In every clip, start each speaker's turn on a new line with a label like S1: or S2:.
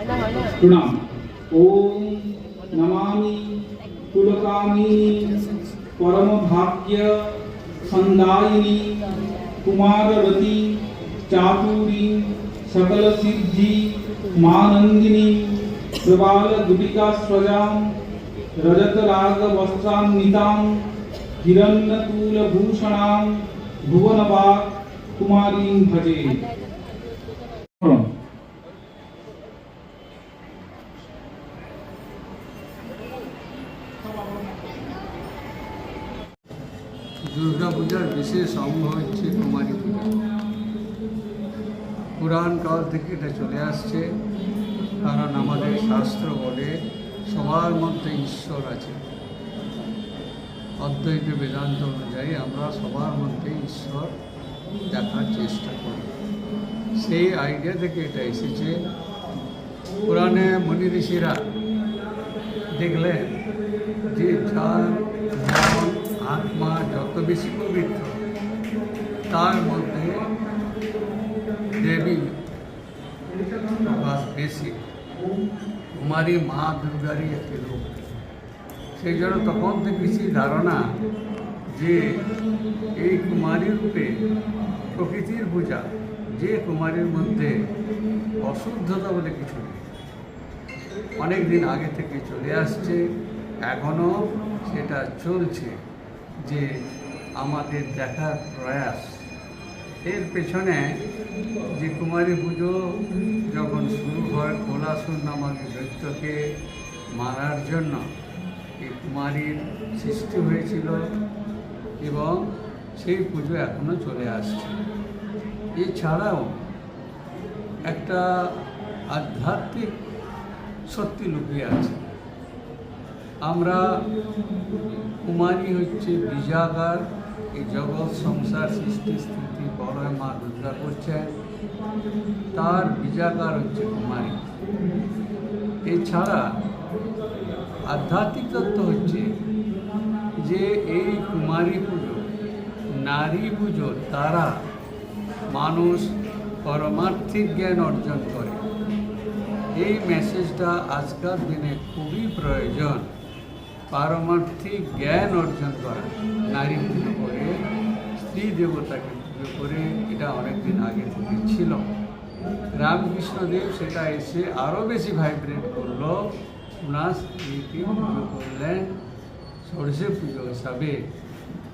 S1: प्रणाम। ओम नमामि कुलकामिनी परम भाग्य संदायिनी कुमारवती चातुरी सकल सिद्धि मानंदिनी प्रबाल गुटिका स्वजाम रजत राग वस्त्रान्विताम हिरण्यतूल भूषणाम भुवनवाक् कुमारीं भजे।
S2: দুর্গা পূজার বিশেষ অঙ্গ হচ্ছে কুমারী পূজা। পুরাণকাল থেকে এটা চলে আসছে, কারণ আমাদের শাস্ত্র বলে সবার মধ্যে ঈশ্বর আছে। অদ্বৈত বেদান্ত অনুযায়ী আমরা সবার মধ্যে ঈশ্বর দেখার চেষ্টা করি। সেই আইডিয়া থেকে এটা এসেছে। পুরাণে মুনি ঋষিরা দেখলেন যে যার মন আত্মা যত বেশি পবিত্র, তার মধ্যে দেবী প্রকাশ বেশি। কুমারী মা দুর্গারই একটি রূপ। সেই জন্য তখন থেকে সেই ধারণা যে এই কুমারী রূপে প্রকৃতির পূজা, যে কুমারীর মধ্যে অশুদ্ধতা বলে কিছু নেই, অনেক দিন আগে থেকে চলে আসছে, এখনও সেটা চলছে। যে আমাদের দেখার প্রয়াস, এর পেছনে যে কুমারী পুজো যখন শুরু হয়, কোলাসুর নামক দৈত্যকে মারার জন্য এই কুমারীর সৃষ্টি হয়েছিল এবং সেই পুজো এখনও চলে আসছে। এছাড়াও একটা আধ্যাত্মিক সত্যি লুকিয়ে আছে। আমরা কুমারী হচ্ছে বীজাগার, এই জগৎ সংসার সৃষ্টি স্থিতি বলয় মা দুর্গা করছেন, তার বীজাগার হচ্ছে কুমারী। এছাড়া আধ্যাত্মিক তত্ত্ব হচ্ছে যে এই কুমারী পুজো, নারী পুজোর দ্বারা মানুষ পারমার্থিক জ্ঞান অর্জন করে। এই মেসেজটা আজকাল দিনে খুবই প্রয়োজন। পারমার্থিক জ্ঞান অর্জন করা, নারী পুজো করে, স্ত্রী দেবতাকে পুজো করে, এটা অনেকদিন আগে থেকে ছিল। রামকৃষ্ণদেব সেটা এসে আরও বেশি ভাইব্রেট করলো, ওনার স্ত্রীকে পুজো করলেন সরষে পুজো হিসাবে।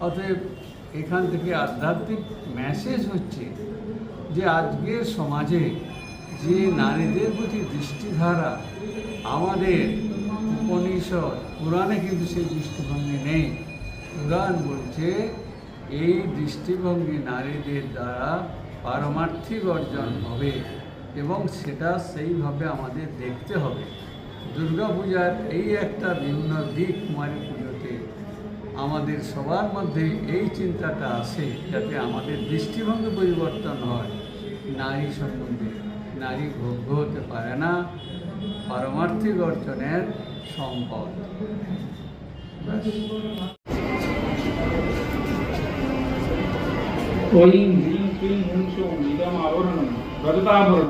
S2: অতএব এখান থেকে আধ্যাত্মিক মেসেজ হচ্ছে যে আজকের সমাজে যে নারীদের প্রতি দৃষ্টিধারা, আমাদের উপনিষদ পুরাণে কিন্তু সেই দৃষ্টিভঙ্গি নেই। পুরাণ বলছে এই দৃষ্টিভঙ্গি নারীদের দ্বারা পারমার্থিক অর্জন হবে এবং সেটা সেইভাবে আমাদের দেখতে হবে। দুর্গা পূজার এই একটা ভিন্ন দিক কুমারী পুজোতে আমাদের সবার মধ্যে এই চিন্তাটা আসে, যাতে আমাদের দৃষ্টিভঙ্গি পরিবর্তন হয়। নারী সম্বন্ধে নারী ভোগ্য হতে পারে না, পারমার্থিক অর্জনের সম্পদ।
S1: ওম হ্রিং ক্লিং হুং সৌম ইদম আবরণম রজতাভরণম।